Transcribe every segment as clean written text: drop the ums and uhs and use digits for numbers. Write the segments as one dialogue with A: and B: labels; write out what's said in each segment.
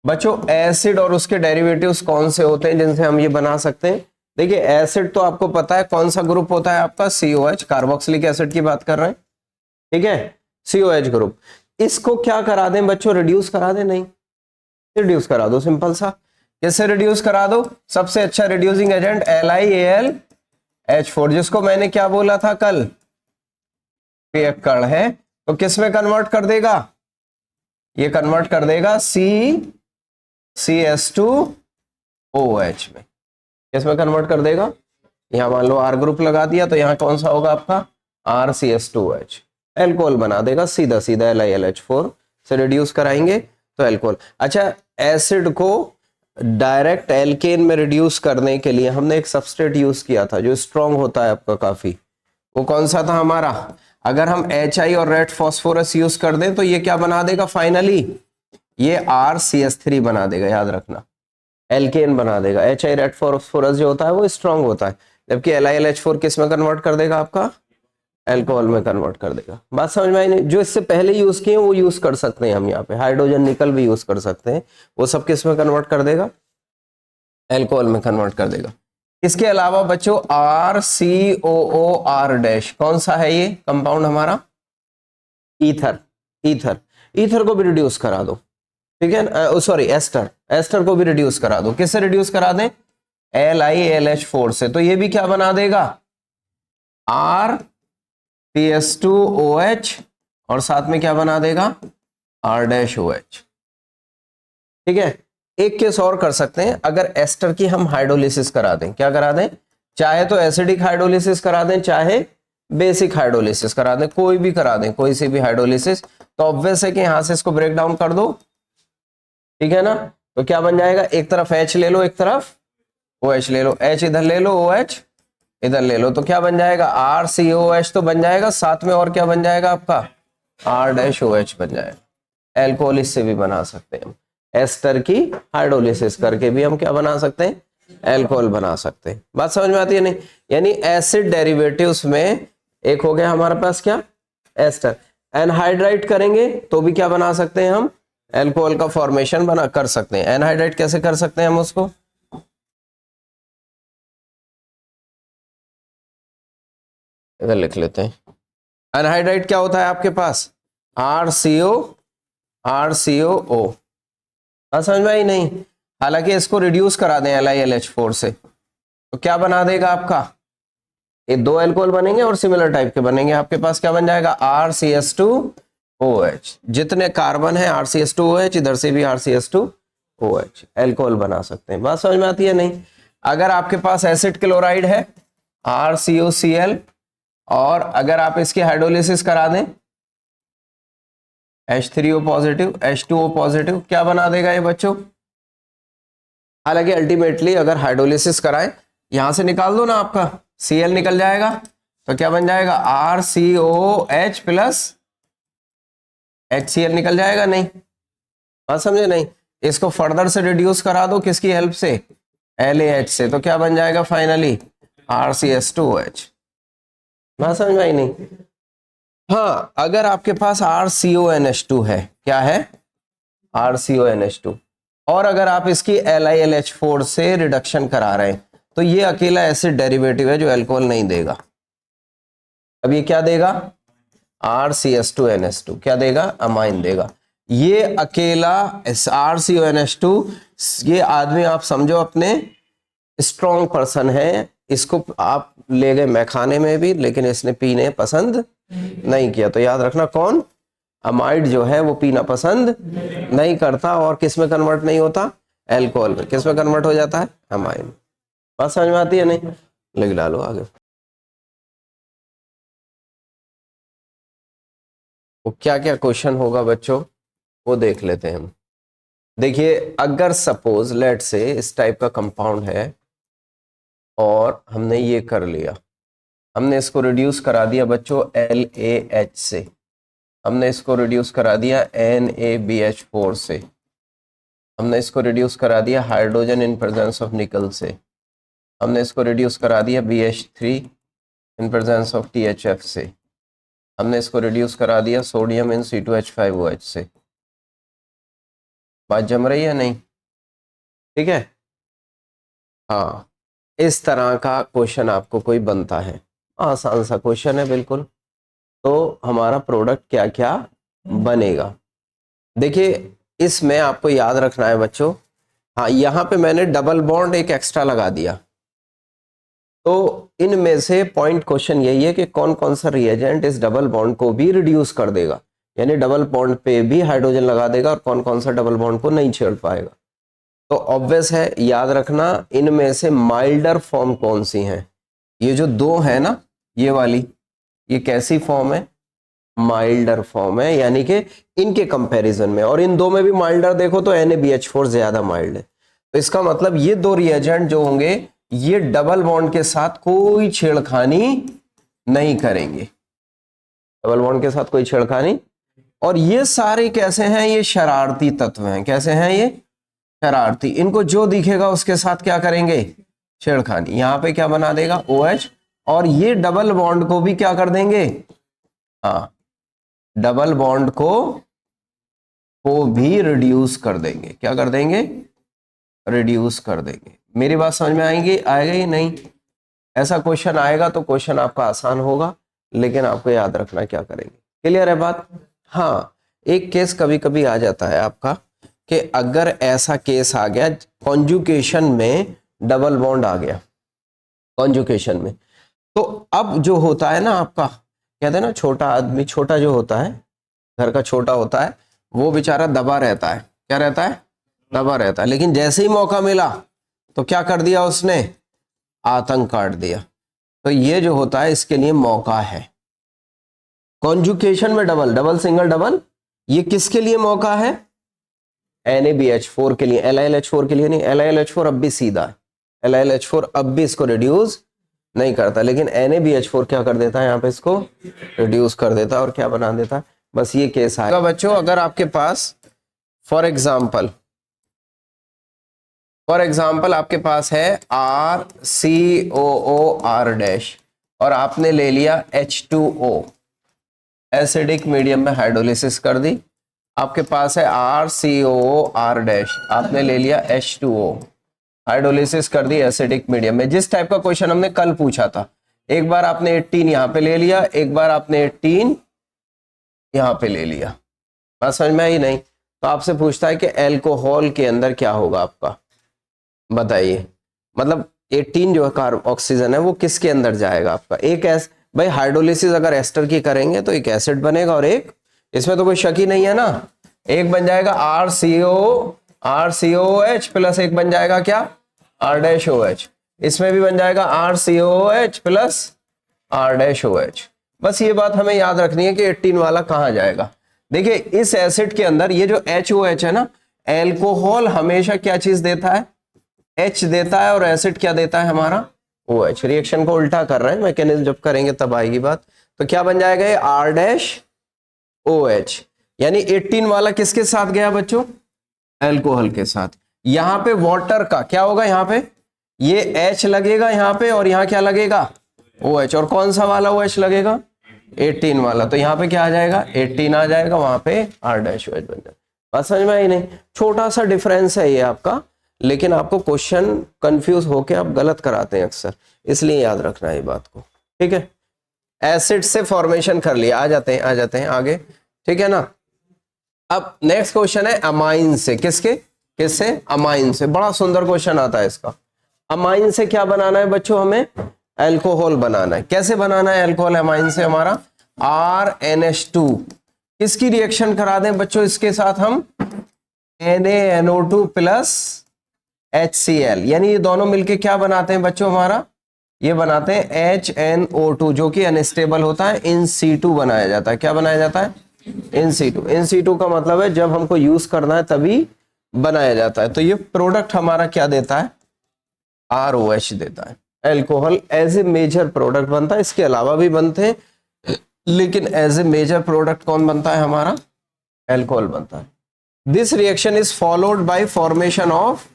A: बच्चों एसिड और उसके डेरिवेटिव्स कौन से होते हैं जिनसे हम ये बना सकते हैं? देखिए एसिड तो आपको पता है कौन सा ग्रुप होता है आपका, COH, कार्बोक्सिलिक एसिड की बात कर रहे हैं, ठीक है, COH ग्रुप। इसको क्या करा दें बच्चों, रिड्यूस करा दें? नहीं, रिड्यूस करा दो, सिंपल सा। किससे रिड्यूस करा दो? सबसे अच्छा रिड्यूसिंग एजेंट LiAlH4, जिसको मैंने क्या बोला था कल, पियक्कड़ है। तो किस में कन्वर्ट कर देगा? ये कन्वर्ट कर देगा CH2OH में। किस में कन्वर्ट कर देगा? यहां मान लो R ग्रुप लगा दिया तो यहां कौन सा होगा आपका, RCH2OH, एल्कोहल बना देगा सीधा सीधा। LiLH4 से रिड्यूस कराएंगे तो एल्कोहल। अच्छा, एसिड को डायरेक्ट एल्केन में रिड्यूस करने के लिए हमने एक सबस्ट्रेट यूज किया था जो स्ट्रॉन्ग होता है आपका काफी, वो कौन सा था हमारा? अगर हम HI और रेड फॉस्फोरस यूज कर दें तो ये क्या बना देगा फाइनली, ये RCH3 बना देगा, याद रखना, एल्केन बना देगा। HI रेड फॉस्फोरस जो होता है वो स्ट्रॉन्ग होता है, जबकि LiLH4 किस में कन्वर्ट कर देगा आपका, एल्कोहल में कन्वर्ट कर देगा। बात समझ में आई नहीं? जो इससे पहले यूज किए वो यूज कर सकते हैं हम, यहाँ पे हाइड्रोजन निकल भी यूज कर सकते हैं, वो सब किस में कन्वर्ट कर देगा, एल्कोहल में कन्वर्ट कर देगा। इसके अलावा बच्चों RCOOR डैश, कौन सा है ये कंपाउंड हमारा, ईथर। ईथर, ईथर को भी रिड्यूस करा दो, ठीक है, सॉरी एस्टर, एस्टर को भी रिड्यूस करा दो। किससे रिड्यूस करा दें? LiAlH4 से। तो ये भी क्या बना देगा, RCH2OH, और साथ में क्या बना देगा, R-OH, ठीक है। एक केस और कर सकते हैं, अगर एस्टर की हम हाइड्रोलिसिस करा दें, क्या करा दें, चाहे तो एसिडिक हाइड्रोलिसिस करा दें, चाहे बेसिक हाइड्रोलिसिस करा दें, कोई भी करा दें, कोई सी भी हाइड्रोलिसिस, तो ऑब्वियस है कि यहां से इसको ब्रेक डाउन कर दो, ठीक है ना। तो क्या बन जाएगा, एक तरफ H ले लो, एक तरफ OH ले लो, H इधर ले लो, OH इधर ले लो, तो क्या बन जाएगा, RCOH तो बन जाएगा, साथ में और क्या बन जाएगा आपका, R-OH बन जाएगा। एल्कोहल इससे भी बना सकते हैं हम, एस्टर की हाइड्रोलिसिस करके भी हम क्या बना सकते हैं, एल्कोहल बना सकते हैं। बात समझ में आती है नहीं? यानी एसिड डेरिवेटिव्स में एक हो गया हमारे पास क्या, एस्टर। एनहाइड्राइड करेंगे तो भी क्या बना सकते हैं हम, एल्कोहल का फॉर्मेशन बना कर सकते हैं। एनहाइड्राइड कैसे कर सकते हैं हम उसको, इधर लिख लेते हैं। एनहाइड्राइड क्या होता है आपके पास, RCO समझ में आई नहीं? हालांकि इसको रिड्यूस करा दें LiLH4 से तो क्या बना देगा आपका, ये दो एल्कोहल बनेंगे और सिमिलर टाइप के बनेंगे। आपके पास क्या बन जाएगा, RCH2OH, जितने कार्बन है RCH2OH, इधर से भी RCH2OH, एल्कोहल बना सकते हैं। बात समझ में आती है नहीं? अगर आपके पास एसिड क्लोराइड है RCOCl, और अगर आप इसकी हाइड्रोलिसिस करा दें H3O पॉजिटिव H2O पॉजिटिव, क्या बना देगा ये बच्चों? हालांकि अल्टीमेटली अगर हाइड्रोलिसिस कराएं, यहां से निकाल दो ना, आपका Cl निकल जाएगा, तो क्या बन जाएगा, RCOH प्लस HCl निकल जाएगा। नहीं, बात समझे नहीं? इसको फर्दर से रिड्यूस करा दो, किसकी हेल्प से, LaH से, तो क्या बन जाएगा फाइनली, RCH2OH। बात समझ में आई नहीं? हाँ, अगर आपके पास RCONH2 है, क्या है, RCONH2, और अगर आप इसकी LiLH4 से रिडक्शन करा रहे हैं तो ये अकेला एसिड डेरिवेटिव है जो अल्कोहल नहीं देगा। अब ये क्या देगा, RCH2NH2 क्या देगा, अमाइन देगा। ये अकेला RCONH2, ये आदमी आप समझो अपने स्ट्रॉन्ग पर्सन है, इसको आप ले गए मैखाने में भी, लेकिन इसने पीने पसंद नहीं किया। तो याद रखना, कौन, अमाइड जो है वो पीना पसंद नहीं करता, और किस में कन्वर्ट नहीं होता, एल्कोहल में। किस में कन्वर्ट हो जाता है, अमाइड। बात समझ में आती है नहीं? लिख डालो आगे। वो क्या क्या क्वेश्चन होगा बच्चों, वो देख लेते हैं हम। देखिए, अगर सपोज लेट से इस टाइप का कंपाउंड है और हमने ये कर लिया, हमने इसको रिड्यूस करा दिया बच्चों LaH से, हमने इसको रिड्यूस करा दिया NaBH4 से, हमने इसको रिड्यूस करा दिया हाइड्रोजन इन प्रेजेंस ऑफ निकल से, हमने इसको रिड्यूस करा दिया BH3 in presence of THF से, हमने इसको रिड्यूस करा दिया सोडियम इन C2H5OH से। बात जम रही है नहीं? ठीक है, हाँ इस तरह का क्वेश्चन आपको कोई बनता है, आसान सा क्वेश्चन है बिल्कुल। तो हमारा प्रोडक्ट क्या क्या बनेगा, देखिए इसमें आपको याद रखना है बच्चों। हाँ यहाँ पे मैंने डबल बॉन्ड एक एक्स्ट्रा लगा दिया, तो इनमें से पॉइंट क्वेश्चन यही है कि कौन कौन सा रिएजेंट इस डबल बॉन्ड को भी रिड्यूस कर देगा, यानी डबल बॉन्ड पे भी हाइड्रोजन लगा देगा, और कौन कौन सा डबल बॉन्ड को नहीं छेड़ पाएगा। तो ऑब्वियस है, याद रखना इनमें से माइल्डर फॉर्म कौन सी हैं। ये जो दो है ना, ये वाली, ये कैसी फॉर्म है? माइल्डर फॉर्म है, यानी कि इनके कंपैरिजन में, और इन दो में भी माइल्डर देखो तो NaBH4 ज्यादा माइल्ड है। तो इसका मतलब ये दो रिएजेंट जो होंगे ये डबल बॉन्ड के साथ कोई छेड़खानी नहीं करेंगे, डबल बॉन्ड के साथ कोई छेड़खानी। और ये सारे कैसे हैं? ये शरारती तत्व हैं। कैसे हैं ये? शरारती। इनको जो दिखेगा उसके साथ क्या करेंगे? छेड़खानी। यहां पे क्या बना देगा? OH, और ये डबल बॉन्ड को भी क्या कर देंगे? हाँ, डबल बॉन्ड को भी रिड्यूस कर देंगे। क्या कर देंगे? रिड्यूस कर देंगे। मेरी बात समझ में आएगी? आएगा ही नहीं? ऐसा क्वेश्चन आएगा तो क्वेश्चन आपका आसान होगा, लेकिन आपको याद रखना क्या करेंगे। क्लियर है बात? हाँ, एक केस कभी कभी आ जाता है आपका कि अगर ऐसा केस आ गया कॉन्जुगेशन में, डबल बॉन्ड आ गया कॉन्जुगेशन में, तो अब जो होता है ना आपका, कहते हैं ना छोटा आदमी, छोटा जो होता है घर का छोटा होता है, वो बेचारा दबा रहता है। क्या रहता है? दबा रहता है। लेकिन जैसे ही मौका मिला तो क्या कर दिया उसने? आतंक काट दिया। तो ये जो होता है इसके लिए मौका है। कॉन्जुगेशन में डबल, डबल सिंगल डबल, ये किसके लिए मौका है? NaBH4 के लिए, LiLH4 के लिए नहीं। LiLH4 अब भी सीधा है, LiLH4 अब भी इसको रिड्यूस नहीं करता, लेकिन NaBH4 क्या कर देता है? यहाँ पे इसको रिड्यूस कर देता है और क्या बना देता है। बस ये केस आएगा बच्चों। अगर आपके पास फॉर एग्जाम्पल आपके पास है RCOOR' और आपने ले लिया H2O, एसिडिक मीडियम में हाइड्रोलिसिस कर दी। आपके पास है RCOOR', आपने ले लिया H2O, हाइड्रोलिसिस कर दी एसिडिक मीडियम में। जिस टाइप का क्वेश्चन हमने कल पूछा था, एक बार आपने 18 यहां पे ले लिया, एक बार आपने 18 यहां पे ले लिया। बात समझ में आई नहीं? तो आपसे पूछता है कि एल्कोहल के अंदर क्या होगा आपका, बताइए। मतलब 18 जो ऑक्सीजन है वो किसके अंदर जाएगा आपका? एक भाई हाइड्रोलिसिस अगर एस्टर की करेंगे तो एक एसिड बनेगा, और एक, इसमें तो कोई शक ही नहीं है ना, एक बन जाएगा RCOH प्लस एक बन जाएगा क्या? R-OH। इसमें भी बन जाएगा RCOH प्लस R-OH। बस ये बात हमें याद रखनी है कि 18 वाला कहां जाएगा। देखिए इस एसिड के अंदर ये जो HOH है ना, एल्कोहल हमेशा क्या चीज देता है? H देता है, और एसिड क्या देता है हमारा? OH। रिएक्शन को उल्टा कर रहे हैं, मैकेनिज्म जब करेंगे तब आएगी बात। तो क्या बन जाएगा ये? R-OH। यानी 18 वाला किसके साथ गया बच्चों? एल्कोहल के साथ। यहां पे वाटर का क्या होगा? यहां पे ये H लगेगा यहां पे, और यहां क्या लगेगा? OH। और कौन सा वाला OH लगेगा? 18 वाला। तो यहां पे क्या आ जाएगा? 18 आ जाएगा, वहां पे R-OH बन जाएगा। बात समझ में आई नहीं? छोटा सा डिफरेंस है ये आपका, लेकिन आपको क्वेश्चन कंफ्यूज होके आप गलत कराते हैं अक्सर, इसलिए याद रखना है ये बात को। ठीक है, एसिड से फॉर्मेशन कर लिया। आ जाते हैं आगे, ठीक है ना। अब नेक्स्ट क्वेश्चन है अमाइन से। किससे? अमाइन से। बड़ा सुंदर क्वेश्चन आता है इसका। अमाइन से क्या बनाना है बच्चों? हमें एल्कोहल बनाना है। कैसे बनाना है एल्कोहल अमाइन से? हमारा RNH2 किसकी रिएक्शन करा दें बच्चों इसके साथ? हम NaNO2 प्लस HCl, यानी ये दोनों मिलके क्या बनाते हैं बच्चों? हमारा ये बनाते हैं HNO2, जो कि अनस्टेबल होता है, इन situ बनाया जाता है। क्या बनाया जाता है? इन situ। इन situ का मतलब है जब हमको यूज करना है तभी बनाया जाता है। तो ये प्रोडक्ट हमारा क्या देता है? ROH देता है। Alcohol as a major product बनता है, इसके अलावा भी बनते हैं, लेकिन एज ए मेजर प्रोडक्ट कौन बनता है? हमारा एल्कोहल बनता है। This reaction is followed by formation of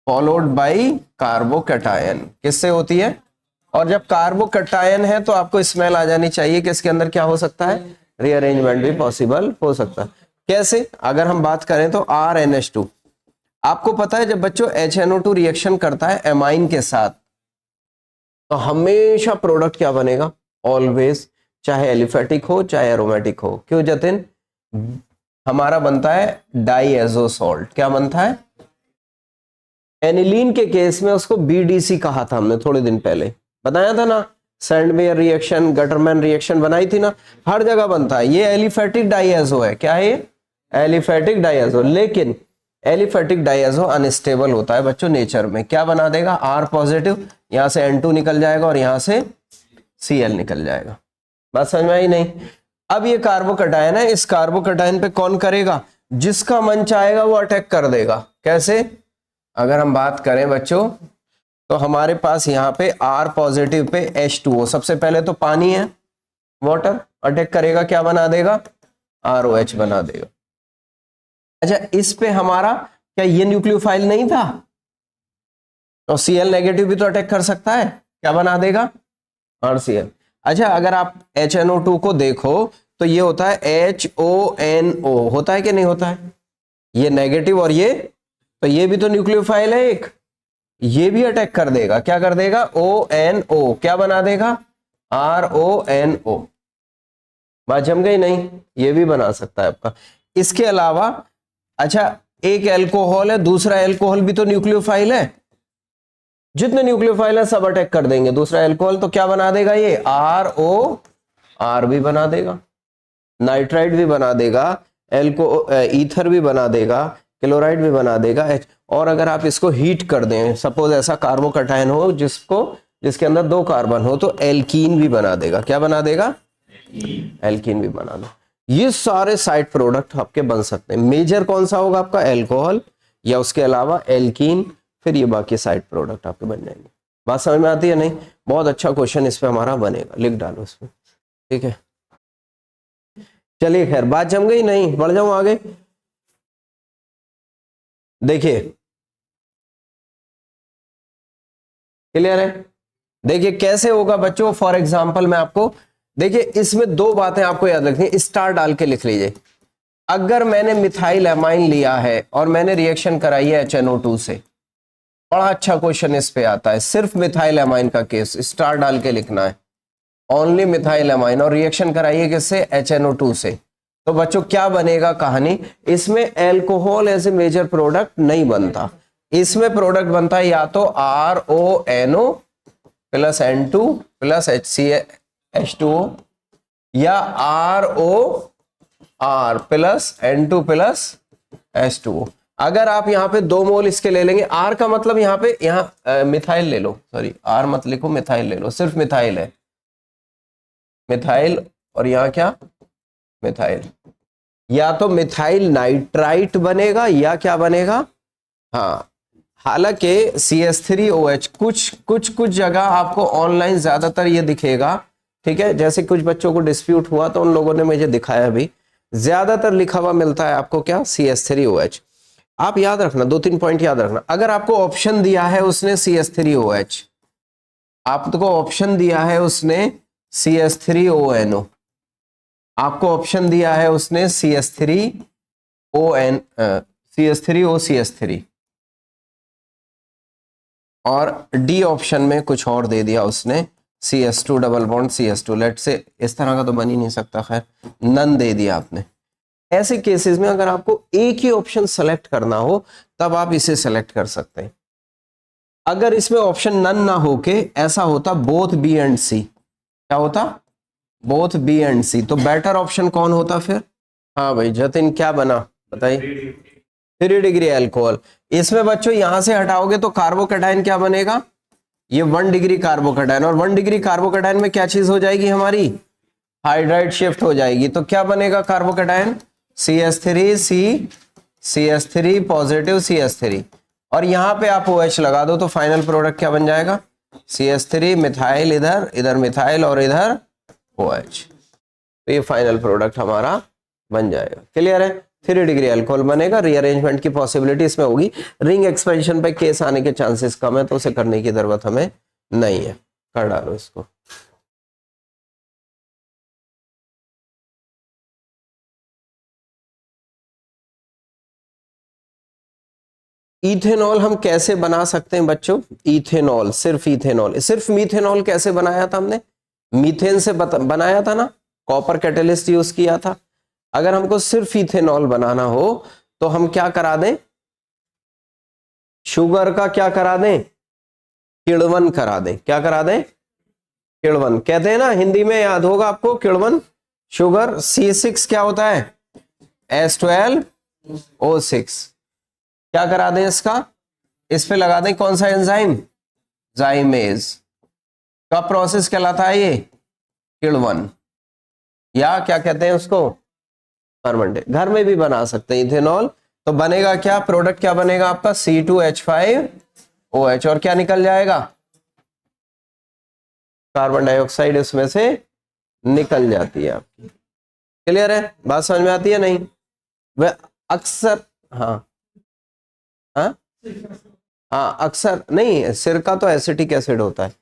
A: carbocation. किससे होती है? और जब कार्बोकैटायन है तो आपको स्मेल आ जानी चाहिए कि इसके अंदर क्या हो सकता है? रीअरेंजमेंट भी पॉसिबल हो सकता है। कैसे? अगर हम बात करें तो RNH2, आपको पता है जब बच्चों HNO2 रिएक्शन करता है एमाइन के साथ तो हमेशा प्रोडक्ट क्या बनेगा? ऑलवेज, चाहे एलिफेटिक हो चाहे एरोमेटिक हो। क्यों जतिन? हमारा बनता है डाईएजो सॉल्ट। क्या बनता है? एनिलीन के केस में उसको BDC कहा था हमने थोड़े दिन पहले, बताया था ना। सैंडवेयर रिएक्शन, गटरमैन रिएक्शन बनाई थी ना, हर जगह बनता है। ये एलिफेटिक डाईएजो है। क्या है ये? एलिफेटिक डाईएजो। लेकिन एलिफेटिक डाईएजो अनस्टेबल होता है बच्चों नेचर में। क्या बना देगा? R पॉजिटिव, यहां से N2 निकल जाएगा और यहां से Cl निकल जाएगा। बात समझ में आई नहीं? अब ये कार्बोकैटायन है, इस कार्बोकैटायन पे कौन करेगा? जिसका मन चाहेगा वो अटैक कर देगा। कैसे? अगर हम बात करें बच्चों तो हमारे पास यहाँ पे R पॉजिटिव पे H2O, सबसे पहले तो पानी है, वाटर, अटैक करेगा, क्या बना देगा? ROH बना देगा। अच्छा, इस पे हमारा क्या ये न्यूक्लियोफाइल नहीं था? तो Cl नेगेटिव भी तो अटैक कर सकता है, क्या बना देगा? RCl। अच्छा, अगर आप HNO2 को देखो तो ये होता है HONO, होता है कि नहीं होता है? ये नेगेटिव और ये, तो ये भी तो न्यूक्लियोफाइल है एक, ये भी अटैक कर देगा। क्या कर देगा? ONO, क्या बना देगा? RONO। बात जम गई नहीं? ये भी बना सकता है आपका। इसके अलावा अच्छा, एक एल्कोहल है, दूसरा एल्कोहल भी तो न्यूक्लियोफाइल है, जितने न्यूक्लियोफाइल है सब अटैक कर देंगे दूसरा एल्कोहल, तो क्या बना देगा? ये ROR भी बना देगा, नाइट्राइड भी बना देगा, ईथर भी बना देगा, क्लोराइड भी बना देगा। और अगर आप इसको हीट कर दें, सपोज ऐसा कार्बोकैटायन हो जिसके अंदर 2 कार्बन हो, तो एल्कीन भी बना देगा। क्या बना देगा? एल्कीन भी बना दो। ये सारे साइड प्रोडक्ट आपके बन सकते हैं। मेजर कौन सा होगा आपका? एल्कोहल, या उसके अलावा एल्कीन, फिर ये बाकी साइड प्रोडक्ट आपके बन जाएंगे। बात समझ में आती है नहीं? बहुत अच्छा क्वेश्चन इस पे हमारा बनेगा, लिख डालो इसमें, ठीक है। चलिए खैर, बात जम गई नहीं? बढ़ जाऊं आगे। देखिए, क्लियर है? देखिए कैसे होगा बच्चों। फॉर एग्जांपल मैं आपको, देखिए इसमें 2 बातें आपको याद रखनी है, स्टार डाल के लिख लीजिए। अगर मैंने मिथाइल एमाइन लिया है और मैंने रिएक्शन कराई है HNO2 से, बड़ा अच्छा क्वेश्चन इस पे आता है, सिर्फ मिथाइल एमाइन का केस, स्टार डाल के लिखना है, ओनली मिथाइल एमाइन, और रिएक्शन कराइए किससे? HNO2 से। तो बच्चों क्या बनेगा कहानी? इसमें alcohol as a major product नहीं बनता, इसमें प्रोडक्ट बनता है या तो RONO plus N2 plus H2O, या ROR plus N2 plus H2O। अगर आप यहाँ पे 2 मोल इसके ले लेंगे, R का मतलब यहाँ पे, यहाँ मिथाइल ले लो, सॉरी R मत लिखो, मिथाइल ले लो, सिर्फ मिथाइल है, मिथाइल, और यहाँ क्या? मिथाइल। या तो मिथाइल नाइट्राइट बनेगा या क्या बनेगा? हाँ, हालांकि CH3OH कुछ जगह आपको ऑनलाइन ज्यादातर ये दिखेगा, ठीक है। जैसे कुछ बच्चों को डिस्प्यूट हुआ तो उन लोगों ने मुझे दिखाया भी, ज्यादातर लिखा हुआ मिलता है आपको क्या? CH3OH। आप याद रखना, 2-3 पॉइंट याद रखना। अगर आपको ऑप्शन दिया है उसने CH3OH, आपको ऑप्शन दिया है उसने CH3ONO, आपको ऑप्शन दिया है उसने CH3OCH3, और डी ऑप्शन में कुछ और दे दिया उसने, CH2 double bond CH2, late से इस तरह का तो बन ही नहीं सकता, खैर नन दे दिया आपने। ऐसे केसेस में अगर आपको एक ही ऑप्शन सेलेक्ट करना हो तब आप इसे सेलेक्ट कर सकते हैं। अगर इसमें ऑप्शन नन ना होके ऐसा होता बोथ बी एंड सी, क्या होता? बोथ बी एंड सी, तो बेटर ऑप्शन कौन होता फिर? हाँ भाई जतिन, क्या बना बताइए? 3 डिग्री अल्कोहल। इसमें बच्चों यहां से हटाओगे तो कार्बोकैटायन क्या बनेगा? ये 1 डिग्री कार्बोकैटायन, और 1 डिग्री कार्बोकैटायन में क्या चीज हो जाएगी हमारी? हाइड्राइड शिफ्ट हो जाएगी। तो क्या बनेगा कार्बोकैटायन? CH3 पॉजिटिव CH3, और यहां पे आप OH लगा दो तो फाइनल प्रोडक्ट क्या बन जाएगा? CH3 मिथाइल, इधर मिथाइल और इधर OH, तो ये फाइनल प्रोडक्ट हमारा बन जाएगा। क्लियर है? 3 डिग्री अल्कोहल बनेगा। रीअरेंजमेंट की पॉसिबिलिटी इसमें होगी, रिंग एक्सपेंशन पे केस आने के चांसेस कम है, तो उसे करने की जरूरत हमें नहीं है। कर डालो इसको। इथेनॉल हम कैसे बना सकते हैं बच्चों? इथेनॉल, सिर्फ इथेनॉल, सिर्फ मीथेनॉल कैसे बनाया था हमने? मीथेन से बनाया था ना, कॉपर कैटेलिस्ट यूज किया था। अगर हमको सिर्फ इथेनॉल बनाना हो तो हम क्या करा दें? शुगर का क्या करा दें? किण्वन करा दें। क्या करा दें? किण्वन कहते हैं ना, हिंदी में याद होगा आपको, किण्वन। शुगर C6 क्या होता है? S12O6। क्या करा दें इसका? इस पे लगा दें कौन सा एंजाइम? जाइमेज का प्रोसेस कहलाता है ये किण्वन, या क्या कहते हैं उसको? फर्मेंटेशन। घर में भी बना सकते हैं इथेनॉल। तो बनेगा क्या? प्रोडक्ट क्या बनेगा आपका? C2H5OH, और क्या निकल जाएगा? कार्बन डाइऑक्साइड इसमें से निकल जाती है आपकी। क्लियर है? बात समझ में आती है नहीं? वह अक्सर, हाँ हाँ हाँ, अक्सर नहीं, सिरका तो एसिटिक एसिड होता है,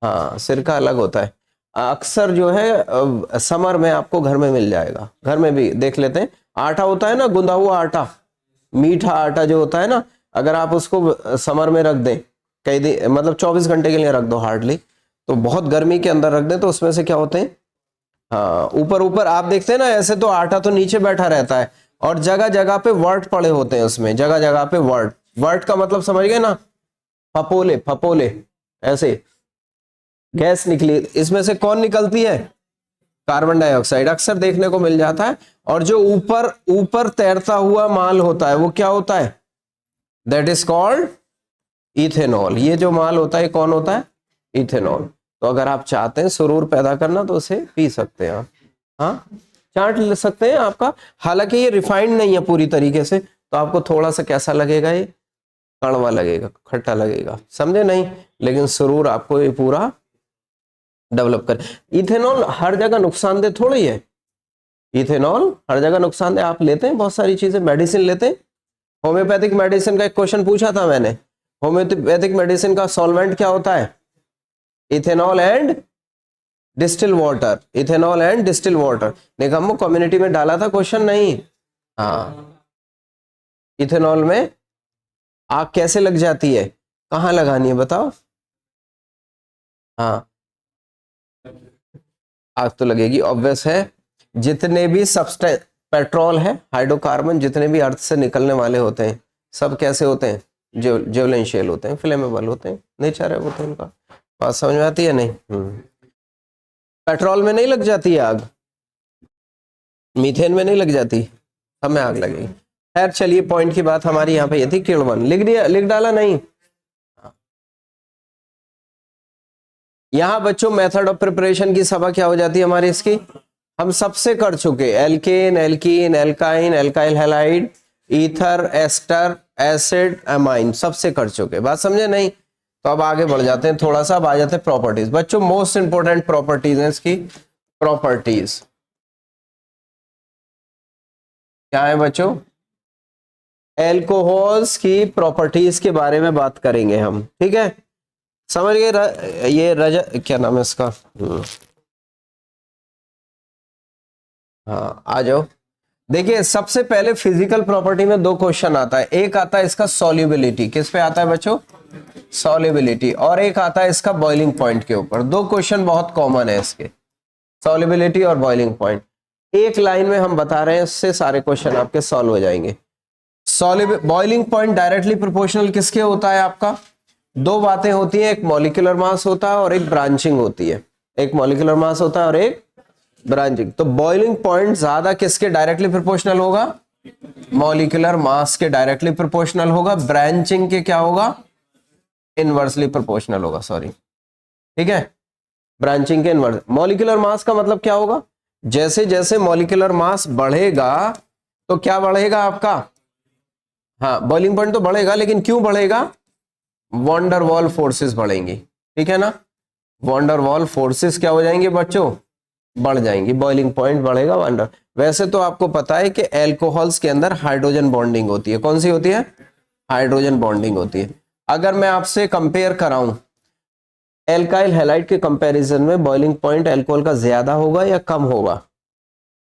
A: हाँ सिरका अलग होता है। अक्सर जो है समर में आपको घर में मिल जाएगा, घर में भी देख लेते हैं। आटा होता है ना, गुंदा हुआ आटा, मीठा आटा जो होता है ना, अगर आप उसको समर में रख दें कई दिन, मतलब 24 घंटे के लिए रख दो हार्डली, तो बहुत गर्मी के अंदर रख दें तो उसमें से क्या होते हैं, हाँ ऊपर ऊपर आप देखते हैं ना, ऐसे तो आटा तो नीचे बैठा रहता है और जगह जगह पे वर्ट पड़े होते हैं उसमें, जगह जगह पे वर्ट। वर्ट का मतलब समझ गए ना? फपोले, फपोले, ऐसे गैस निकली, इसमें से कौन निकलती है? कार्बन डाइऑक्साइड अक्सर देखने को मिल जाता है। और जो ऊपर ऊपर तैरता हुआ माल होता है वो क्या होता है? That is called ethanol. ये जो माल होता है कौन होता है? इथेनॉल। तो अगर आप चाहते हैं सुरूर पैदा करना तो उसे पी सकते हैं आप, हाँ चाट ले सकते हैं आपका। हालांकि ये रिफाइंड नहीं है पूरी तरीके से, तो आपको थोड़ा सा कैसा लगेगा, ये कड़वा लगेगा, खट्टा लगेगा, समझे नहीं? लेकिन सुरूर आपको ये पूरा डेवलप कर। इथेनॉल हर जगह नुकसानदेह थोड़ी है, इथेनॉल हर जगह नुकसानदेह। आप लेते हैं बहुत सारी चीजें, मेडिसिन लेते हैं, होम्योपैथिक मेडिसिन का एक क्वेश्चन पूछा था मैंने, होम्योपैथिक मेडिसिन का सॉल्वेंट क्या होता है? Ethanol and distil water, ethanol and distil water. Nigam community में डाला था क्वेश्चन, नहीं? हाँ, इथेनॉल में आग कैसे लग जाती है? कहाँ लगानी है बताओ? हाँ आग तो लगेगी, ऑब्वियस है। जितने भी सब्सटेंस, पेट्रोल है, हाइड्रोकार्बन, जितने भी अर्थ से निकलने वाले होते हैं सब कैसे होते हैं? ज्वलनशील होते हैं, फ्लेमेबल होते हैं, नेचर है वो तो उनका। बात समझ में आती है नहीं? पेट्रोल में नहीं लग जाती है आग, मीथेन में नहीं लग जाती, सब में आग लगेगी। खैर चलिए, पॉइंट की बात हमारी यहाँ पे ये थी, किण्वन लिख दिया, लिख डाला नहीं? यहाँ बच्चों मेथड ऑफ प्रिपरेशन की सभा क्या हो जाती है हमारी इसकी? हम सबसे कर चुके, alkane, alkene, alkyne, alkyl halide, ether, ester, acid, amine, सबसे कर चुके। बात समझे नहीं? तो अब आगे बढ़ जाते हैं थोड़ा सा, अब आ जाते हैं प्रॉपर्टीज। बच्चों मोस्ट इंपोर्टेंट प्रॉपर्टीज है इसकी, प्रॉपर्टीज क्या है बच्चों? एल्कोहल्स की प्रॉपर्टीज के बारे में बात करेंगे हम, ठीक है? समझ गए? ये क्या नाम है इसका? हाँ आ जाओ। देखिए सबसे पहले फिजिकल प्रॉपर्टी में दो क्वेश्चन आता है, एक आता है इसका सॉल्युबिलिटी, किस पे आता है बच्चों? सॉल्युबिलिटी। और एक आता है इसका बॉइलिंग पॉइंट के ऊपर। दो क्वेश्चन बहुत कॉमन है इसके, सॉल्युबिलिटी और बॉइलिंग पॉइंट। एक लाइन में हम बता रहे हैं, इससे सारे क्वेश्चन आपके सॉल्व हो जाएंगे। बॉइलिंग पॉइंट डायरेक्टली प्रोपोर्शनल किसके होता है आपका? दो बातें होती हैं, एक मॉलिक्यूलर मास होता है और एक ब्रांचिंग होती है। एक मॉलिक्यूलर मास होता है और एक ब्रांचिंग। तो बॉइलिंग पॉइंट ज्यादा किसके डायरेक्टली प्रोपोर्शनल होगा? मॉलिक्यूलर मास के डायरेक्टली प्रोपोर्शनल होगा। ब्रांचिंग के क्या होगा? इनवर्सली प्रोपोर्शनल होगा, सॉरी, ठीक है? ब्रांचिंग के इनवर्स। मॉलिक्यूलर मास का मतलब क्या होगा? जैसे जैसे मॉलिक्यूलर मास बढ़ेगा तो क्या बढ़ेगा आपका? हाँ बॉइलिंग पॉइंट तो बढ़ेगा, लेकिन क्यों बढ़ेगा? वॉन्डर वॉल फोर्सेस बढ़ेंगी, ठीक है ना? वॉन्डर वॉल फोर्सेस क्या हो जाएंगे बच्चों? बढ़ जाएंगी, बॉइलिंग पॉइंट बढ़ेगा वॉन्डर। वैसे तो आपको पता है कि एल्कोहल्स के अंदर हाइड्रोजन बॉन्डिंग होती है। कौन सी होती है? हाइड्रोजन बॉन्डिंग होती है। अगर मैं आपसे कंपेयर कराऊं, एल्काइल हैलाइड के कंपैरिजन में बॉइलिंग पॉइंट एल्कोहल का ज्यादा होगा या कम होगा?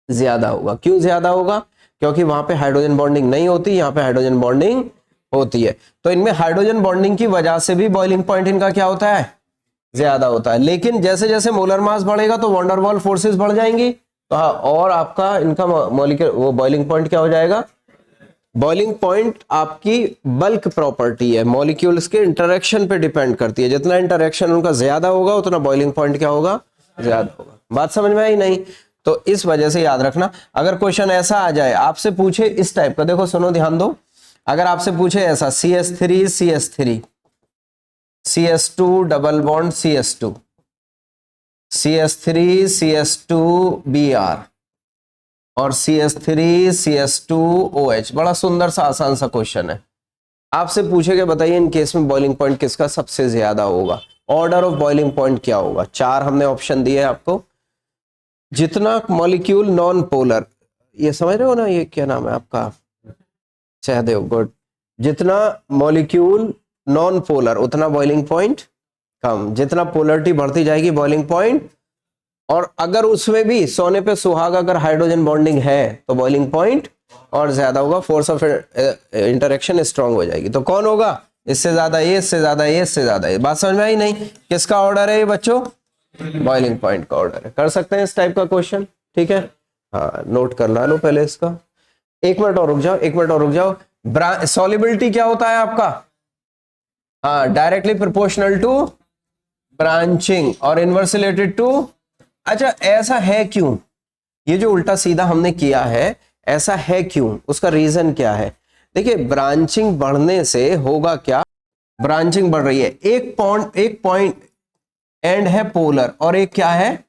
A: ज्यादा होगा। क्यों ज्यादा होगा? क्योंकि वहां पे हाइड्रोजन बॉन्डिंग नहीं होती, यहाँ पे हाइड्रोजन बॉन्डिंग होती है। तो इनमें हाइड्रोजन बॉन्डिंग की वजह से भी बॉइलिंग पॉइंट इनका क्या होता है, ज्यादा होता है। लेकिन जैसे जैसे मोलर मास बढ़ेगा तो वॉन डेर वाल फोर्सेस बढ़ जाएंगी, तो हाँ, और आपका इनका मॉलिक्यूल वो बॉइलिंग पॉइंट क्या हो जाएगा। बॉइलिंग पॉइंट आपकी बल्क प्रॉपर्टी है, मॉलिक्यूल्स के इंटरेक्शन पे डिपेंड करती है। जितना इंटरेक्शन उनका ज्यादा होगा उतना बॉइलिंग पॉइंट क्या होगा, ज्यादा होगा। बात समझ में आई नहीं। तो इस वजह से याद रखना, अगर क्वेश्चन ऐसा आ जाए आपसे पूछे इस टाइप का, देखो सुनो ध्यान दो, अगर आपसे पूछे ऐसा CH3 CH3 CS2 double bond CS2 CH3 CH2 Br और CH3 CH2OH, बड़ा सुंदर सा आसान सा क्वेश्चन है। आपसे पूछेगा बताइए इन केस में बॉइलिंग पॉइंट किसका सबसे ज्यादा होगा, ऑर्डर ऑफ बॉइलिंग पॉइंट क्या होगा। चार हमने ऑप्शन दिए आपको। जितना मॉलिक्यूल नॉन पोलर, ये समझ रहे हो ना, ये क्या नाम है आपका, सहदेव, गुड। जितना मॉलिक्यूल नॉन पोलर उतना बॉइलिंग पॉइंट कम, जितना पोलरिटी बढ़ती जाएगी बॉइलिंग पॉइंट, और अगर उसमें भी सोने पे सुहागा अगर हाइड्रोजन बॉन्डिंग है तो बॉइलिंग पॉइंट और ज्यादा होगा, फोर्स ऑफ इंटरेक्शन स्ट्रांग हो जाएगी। तो कौन होगा, इससे ज्यादा ये, इससे ज्यादा ये, इससे ज्यादा ये। बात समझ में आई नहीं। किसका ऑर्डर है ये बच्चों, बॉइलिंग पॉइंट का ऑर्डर है। कर सकते हैं इस टाइप का क्वेश्चन, ठीक है। हाँ, नोट कर ला लो पहले इसका। एक मिनट और रुक जाओ, एक मिनट और रुक जाओ। सॉल्युबिलिटी क्या होता है आपका, हाँ, डायरेक्टली प्रोपोर्शनल टू ब्रांचिंग और इनवर्स रिलेटेड टू। अच्छा, ऐसा है क्यों, ये जो उल्टा सीधा हमने किया है ऐसा है क्यों, उसका रीजन क्या है। देखिए, ब्रांचिंग बढ़ने से होगा क्या, ब्रांचिंग बढ़ रही है, एक पॉइंट एंड है पोलर और एक क्या है,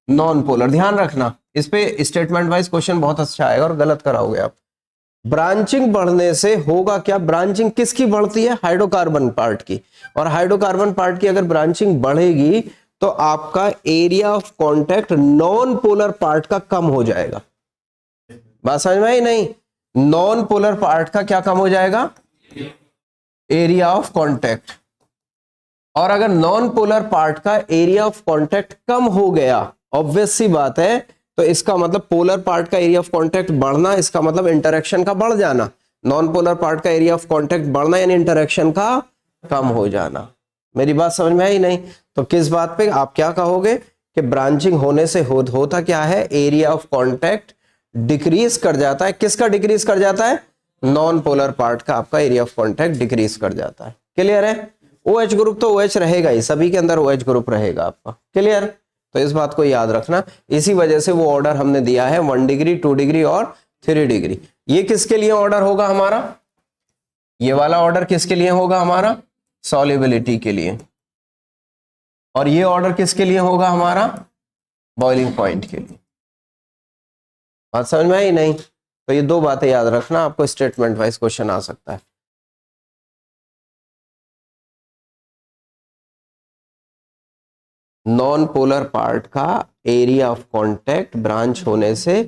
A: नॉन पोलर। ध्यान रखना, इस पे स्टेटमेंट वाइज क्वेश्चन बहुत अच्छा आएगा और गलत कराओगे आप। ब्रांचिंग बढ़ने से होगा क्या, ब्रांचिंग किसकी बढ़ती है, हाइड्रोकार्बन पार्ट की। और हाइड्रोकार्बन पार्ट की अगर ब्रांचिंग बढ़ेगी तो आपका area of contact non polar part का कम हो जाएगा। बात समझ में आई नहीं। नॉन पोलर पार्ट का क्या कम हो जाएगा, एरिया ऑफ कांटेक्ट। और अगर नॉन पोलर पार्ट का एरिया ऑफ कांटेक्ट कम हो गया, ऑब्वियस सी बात है, तो इसका मतलब पोलर पार्ट का एरिया ऑफ कांटेक्ट बढ़ना, इसका मतलब इंटरेक्शन का बढ़ जाना। नॉन पोलर पार्ट का एरिया ऑफ कांटेक्ट बढ़ना यानी इंटरेक्शन का कम हो जाना। मेरी बात समझ में आई नहीं। तो किस बात पे आप क्या कहोगे कि ब्रांचिंग होने से होता क्या है, एरिया ऑफ कांटेक्ट डिक्रीज कर जाता है। किसका डिक्रीज कर जाता है, नॉन पोलर पार्ट का आपका एरिया ऑफ कांटेक्ट डिक्रीज कर जाता है। क्लियर है। OH ग्रुप तो OH रहेगा ही, सभी के अंदर OH ग्रुप रहेगा आपका। क्लियर। तो इस बात को याद रखना, इसी वजह से वो ऑर्डर हमने दिया है 1 डिग्री 2 डिग्री और 3 डिग्री। ये किसके लिए ऑर्डर होगा हमारा, ये वाला ऑर्डर किसके लिए होगा हमारा, सॉल्युबिलिटी के लिए। और ये ऑर्डर किसके लिए होगा हमारा, बॉइलिंग पॉइंट के लिए। बात समझ में आई नहीं। तो ये दो बातें याद रखना, आपको स्टेटमेंट वाइज क्वेश्चन आ सकता है। नॉन पोलर पार्ट का एरिया ऑफ कांटेक्ट ब्रांच होने से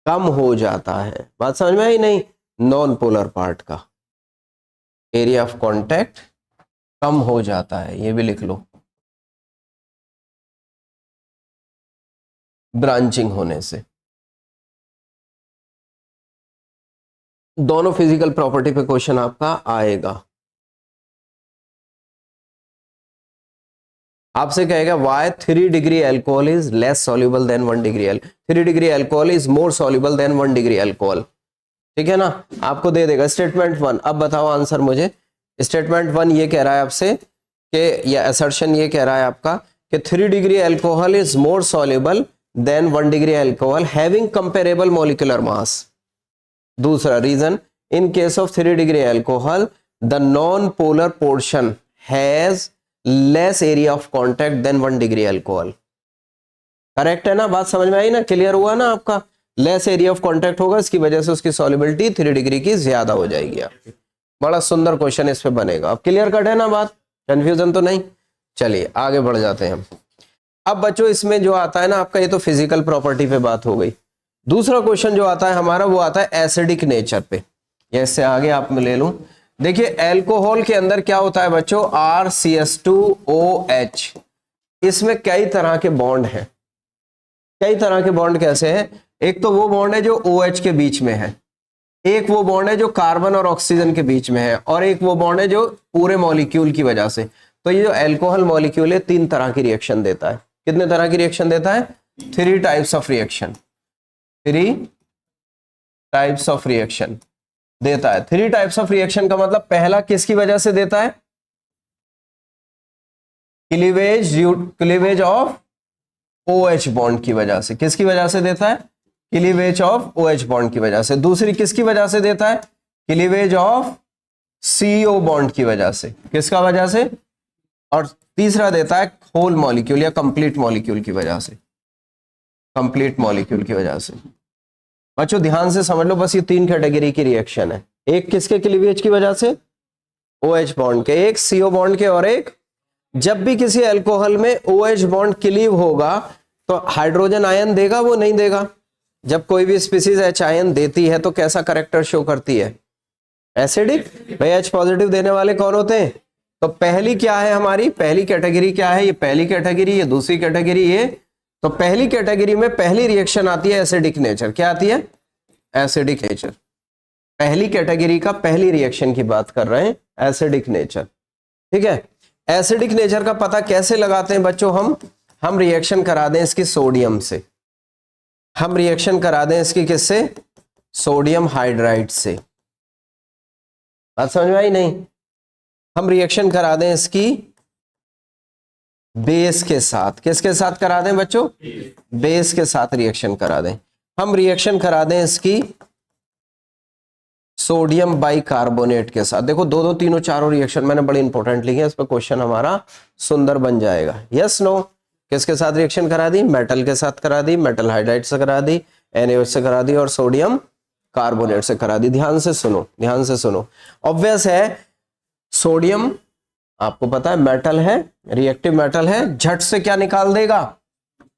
A: कम हो जाता है। बात समझ में आई नहीं। नॉन पोलर पार्ट का एरिया ऑफ कांटेक्ट कम हो जाता है, ये भी लिख लो, ब्रांचिंग होने से। दोनों फिजिकल प्रॉपर्टी पे क्वेश्चन आपका आएगा। आपसे कहेगा why 3 degree alcohol is less soluble than 1 degree 3 degree alcohol is more soluble than 1 degree alcohol. ठीक है ना, आपको दे देगा स्टेटमेंट 1। अब बताओ आंसर मुझे। स्टेटमेंट 1 ये कह रहा है आपसे कि, या असर्शन ये कह रहा है आपका कि 3 degree alcohol is more soluble than 1 degree alcohol having comparable molecular mass. दूसरा reason, in case of 3 degree alcohol the non polar portion has less area of contact than 1 degree alcohol. Correct है ना, बात समझ में आई ना, clear हुआ ना आपका। लेस एरिया ऑफ कांटेक्ट होगा, इसकी वजह से उसकी सॉल्युबिलिटी 3 डिग्री की ज्यादा हो जाएगी आपकी। बड़ा सुंदर क्वेश्चन इस पे बनेगा। अब क्लियर कट है ना बात, कंफ्यूजन तो नहीं। चलिए आगे बढ़ जाते हैं हम। अब बच्चों इसमें जो आता है ना आपका, ये तो फिजिकल प्रॉपर्टी पे बात हो गई। दूसरा क्वेश्चन जो आता है हमारा वो आता है एसिडिक नेचर पे, या इससे आगे आप ले लूं। देखिए एल्कोहल के अंदर क्या होता है बच्चों, RCH2OH। इसमें कई तरह के बॉन्ड हैं। कई तरह के बॉन्ड कैसे हैं, एक तो वो बॉन्ड है जो OH के बीच में है, एक वो बॉन्ड है जो कार्बन और ऑक्सीजन के बीच में है, और एक वो बॉन्ड है जो पूरे मॉलिक्यूल की वजह से। तो ये जो एल्कोहल मॉलिक्यूल है 3 तरह की रिएक्शन देता है। कितने तरह की रिएक्शन देता है? 3 types of reaction, 3 types of reaction देता है। 3 टाइप्स ऑफ रिएक्शन का मतलब पहला किसकी वजह से देता है? क्लीवेज ऑफ OH बॉन्ड की वजह से। किसकी वजह से देता है? क्लीवेज ऑफ OH बॉन्ड की वजह से। दूसरी किसकी वजह से देता है? क्लीवेज ऑफ CO बॉन्ड की वजह से। किसका वजह से? और तीसरा देता है होल मॉलिक्यूल या कंप्लीट मॉलिक्यूल की वजह से, कंप्लीट मॉलिक्यूल की वजह से। बच्चों ध्यान से समझ लो, बस ये 3 कैटेगरी की रिएक्शन है। एक किसके क्लीवेज की वजह से? OH बॉन्ड के, एक CO बॉन्ड के, और एक जब भी किसी अल्कोहल में OH बॉन्ड क्लीव होगा तो हाइड्रोजन आयन देगा, वो नहीं देगा। जब कोई भी स्पीसीज H आयन देती है तो कैसा कैरेक्टर शो करती है? एसिडिक। भाई H पॉजिटिव देने वाले कौन होते हैं? तो पहली क्या है हमारी, पहली कैटेगरी क्या है? ये पहली कैटेगरी, ये दूसरी कैटेगरी, ये। तो पहली कैटेगरी में पहली रिएक्शन आती है एसिडिक नेचर। क्या आती है? Acidic nature. पहली कैटेगरी का पहली रिएक्शन की बात कर रहे हैं, एसिडिक नेचर। ठीक है। एसिडिक नेचर का पता कैसे लगाते हैं बच्चों? हम रिएक्शन करा दें इसकी सोडियम से। हम रिएक्शन करा दें इसकी किससे? सोडियम हाइड्राइड से। बात समझ में आई नहीं? हम रिएक्शन करा दें इसकी बेस के साथ। किसके साथ करा दें बच्चों? बेस के साथ रिएक्शन करा दें। हम रिएक्शन करा दें इसकी सोडियम बाइकार्बोनेट के साथ। देखो 2 2 3 4 रिएक्शन मैंने बड़े इंपॉर्टेंट लिखे हैं, इस पर क्वेश्चन हमारा सुंदर बन जाएगा। Yes no? किसके साथ रिएक्शन करा दी? मेटल के साथ करा दी, मेटल हाइड्राइड से करा दी, NaOH से करा दी, और सोडियम कार्बोनेट से करा दी। ध्यान से सुनो, ध्यान से सुनो। ऑब्वियस है सोडियम, आपको पता है मेटल है, रिएक्टिव मेटल है, झट से क्या निकाल देगा?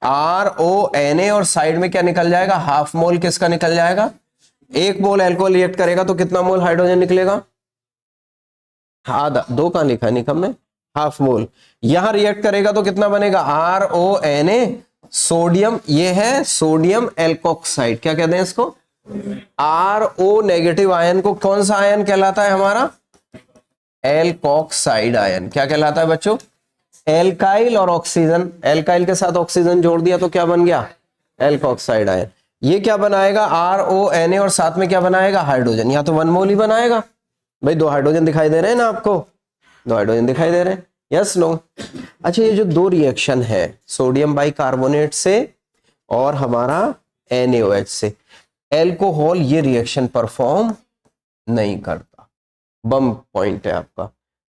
A: RONA, और साइड में क्या निकल जाएगा? हाफ मोल किसका निकल जाएगा? 1 मोल अल्कोहल रिएक्ट करेगा तो कितना मोल हाइड्रोजन निकलेगा? आधा। 2 कहां लिखा है निकम में? Half mole. यहां रिएक्ट करेगा तो कितना बनेगा? RONA, सोडियम, ये है सोडियम एल्कोक्साइड। क्या कहते हैं इसको? RO नेगेटिव आयन को कौन सा आयन कहलाता है हमारा? Alkoxide ion. क्या कहलाता है बच्चों? एल्काइल और ऑक्सीजन, एल्काइल के साथ ऑक्सीजन जोड़ दिया तो क्या बन गया? Alkoxide ion. ये क्या बनाएगा? RONA, और साथ में क्या बनाएगा? हाइड्रोजन। या तो 1 मोल ही बनाएगा। भाई 2 हाइड्रोजन दिखाई दे रहे हैं ना आपको? 2 हाइड्रोजन दिखाई दे रहे हैं। Yes no? अच्छा, ये जो 2 रिएक्शन है सोडियम बाइकार्बोनेट से और हमारा NaOH से, एल्कोहल ये रिएक्शन परफॉर्म नहीं करता। बम पॉइंट है आपका।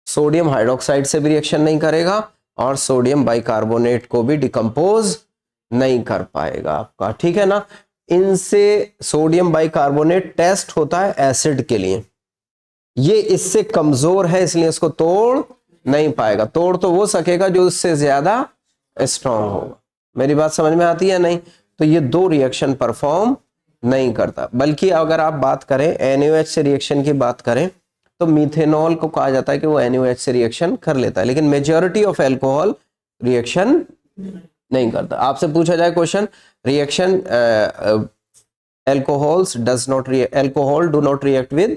A: सोडियम हाइड्रोक्साइड से भी रिएक्शन नहीं करेगा और सोडियम बाइकार्बोनेट को भी डिकम्पोज नहीं कर पाएगा आपका। ठीक है ना? इनसे सोडियम बाइकार्बोनेट टेस्ट होता है एसिड के लिए, ये इससे कमजोर है इसलिए इसको तोड़ नहीं पाएगा। तोड़ तो वो सकेगा जो इससे ज्यादा स्ट्रांग होगा। मेरी बात समझ में आती है नहीं? तो ये 2 रिएक्शन परफॉर्म नहीं करता। बल्कि अगर आप बात करें NaOH से रिएक्शन की बात करें तो मीथेनॉल को कहा जाता है कि वो NaOH से रिएक्शन कर लेता है, लेकिन मेजॉरिटी ऑफ एल्कोहल रिएक्शन नहीं करता। आपसे पूछा जाए question, reaction alcohols alcohol do not react with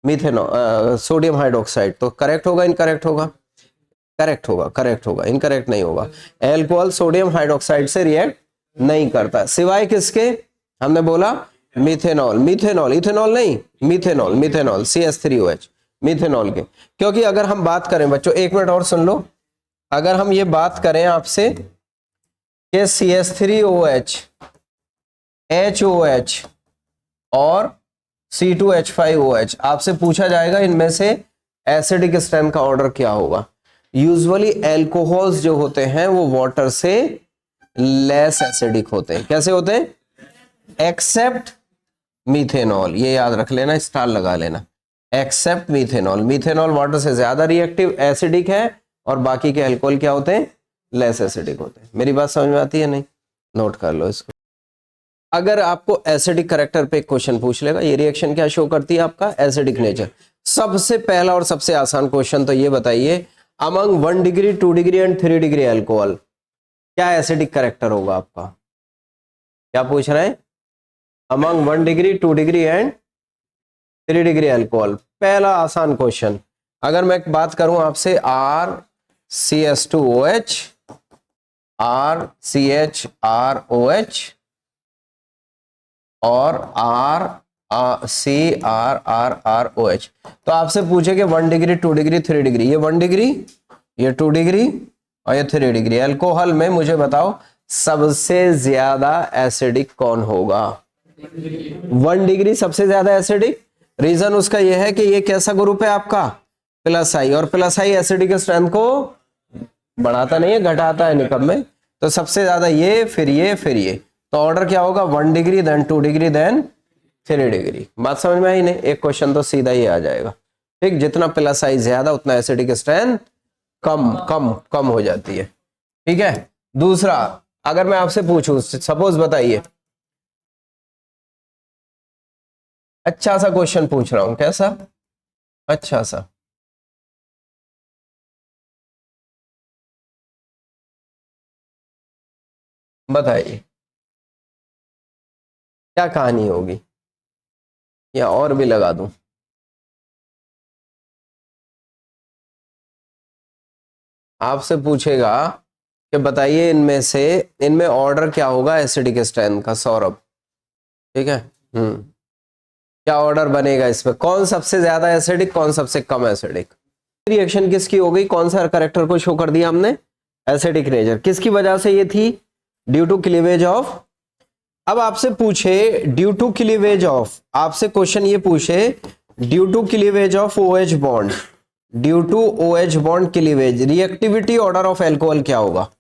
A: methanol sodium hydroxide, तो करेक्ट होगा इनकरेक्ट होगा? करेक्ट होगा, करेक्ट होगा, इनकरेक्ट नहीं होगा। एल्कोहल सोडियम हाइड्रोक्साइड से रिएक्ट नहीं करता, सिवाय किसके? हमने बोला मीथेनॉल, मिथेनॉल, इथेनॉल नहीं, मीथेनॉल, मिथेनॉल CH3OH, मीथेनॉल के। क्योंकि अगर हम बात करें बच्चों, 1 मिनट और सुन लो, अगर हम ये बात करें आपसे कि CH3OH, HOH और C2H5OH, आपसे पूछा जाएगा इनमें से एसिडिक स्ट्रेंथ का ऑर्डर क्या होगा। यूजुअली एल्कोहल्स जो होते हैं वो वाटर से लेस एसिडिक होते हैं। कैसे होते हैं? एक्सेप्ट मीथेनॉल, ये याद रख लेना, स्टार लगा लेना, एक्सेप्ट मीथेनॉल। मीथेनॉल वाटर से ज्यादा रिएक्टिव एसिडिक है और बाकी के अल्कोहल क्या होते हैं? लेस एसिडिक होते हैं। मेरी बात समझ में आती है नहीं? नोट कर लो इसको। अगर आपको एसिडिक करेक्टर पे क्वेश्चन पूछ लेगा, ये रिएक्शन क्या शो करती है? आपका एसिडिक नेचर। सबसे पहला और सबसे आसान क्वेश्चन तो ये बताइए, among 1 degree 2 degree and 3 degree alcohol क्या एसिडिक करेक्टर होगा आपका? क्या पूछ रहे हैं? Among 1 degree 2 degree and 3 degree alcohol. पहला आसान क्वेश्चन, अगर मैं बात करूं आपसे RCH2OH, RCHROH और CRRROH, तो आपसे पूछे कि 1 डिग्री 2 डिग्री 3 डिग्री, ये 1 डिग्री, ये 2 डिग्री और ये 3 डिग्री अल्कोहल में मुझे बताओ सबसे ज्यादा एसिडिक कौन होगा? 1 डिग्री सबसे ज्यादा एसिडिक। रीजन उसका यह है कि ये कैसा ग्रुप है आपका? प्लस आई, और प्लस आई एसिडिक स्ट्रेंथ को बढ़ाता नहीं है, घटाता है निकब में। तो सबसे ज्यादा ये, फिर ये, फिर ये, तो ऑर्डर क्या होगा? 1 degree, then 2 degree, then 3 degree. बात समझ में आई नहीं? एक क्वेश्चन तो सीधा ही आ जाएगा। ठीक, जितना प्लस आई ज्यादा उतना एसिडिक स्ट्रेंथ कम कम कम हो जाती है। ठीक है। दूसरा, अगर मैं आपसे पूछूं, सपोज बताइए, अच्छा सा क्वेश्चन पूछ रहा हूं, कैसा? अच्छा सा, बताइए क्या कहानी होगी, या और भी लगा दूं? आपसे पूछेगा कि बताइए इनमें से, इनमें ऑर्डर क्या होगा एसिडिक स्ट्रेंथ का, सौरभ? ठीक है। क्या ऑर्डर बनेगा इसमें? कौन सबसे ज्यादा एसिडिक, कौन सबसे कम एसिडिक? रिएक्शन किसकी हो गई? कौन सा कैरेक्टर को शो कर दिया हमने? Acidic nature. किसकी वजह से ये थी? Due to cleavage of. अब आपसे पूछे ड्यू टू क्लीवेज ऑफ, आपसे क्वेश्चन ये पूछे due to cleavage of OH bond, due to OH bond cleavage, reactivity order of alcohol क्या होगा?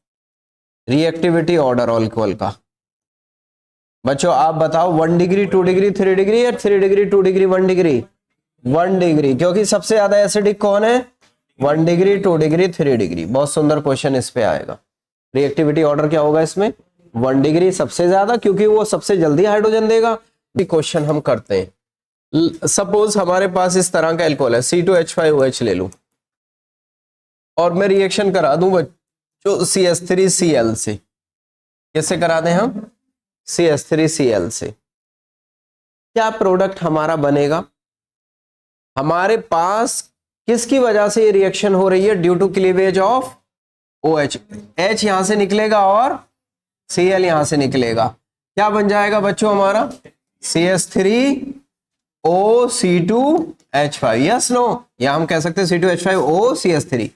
A: रिएक्टिविटी ऑर्डर अल्कोहल का बच्चों आप बताओ। 1 डिग्री 2 डिग्री 3 डिग्री या 3 डिग्री 2 डिग्री 1 डिग्री? 1 डिग्री, क्योंकि सबसे ज्यादा एसिडिक कौन है? 1 डिग्री 2 डिग्री 3 डिग्री। बहुत सुंदर क्वेश्चन इस पे आएगा। रिएक्टिविटी ऑर्डर क्या होगा इसमें? 1 डिग्री सबसे ज्यादा, क्योंकि वो सबसे जल्दी हाइड्रोजन देगा। क्वेश्चन हम करते हैं, सपोज हमारे पास इस तरह का एल्कोहल है, C2H5OH ले लूं और मैं रिएक्शन करा दूं बच्चों CH3Cl से। कैसे करा दें हम? CH3Cl से। क्या प्रोडक्ट हमारा बनेगा? हमारे पास किसकी वजह से ये रिएक्शन हो रही है? Due to cleavage of OH। H यहां से निकलेगा और Cl यहां से निकलेगा। क्या बन जाएगा बच्चों हमारा? CH3OC2H5। यस नो, या हम कह सकते हैं C2H5OCH3।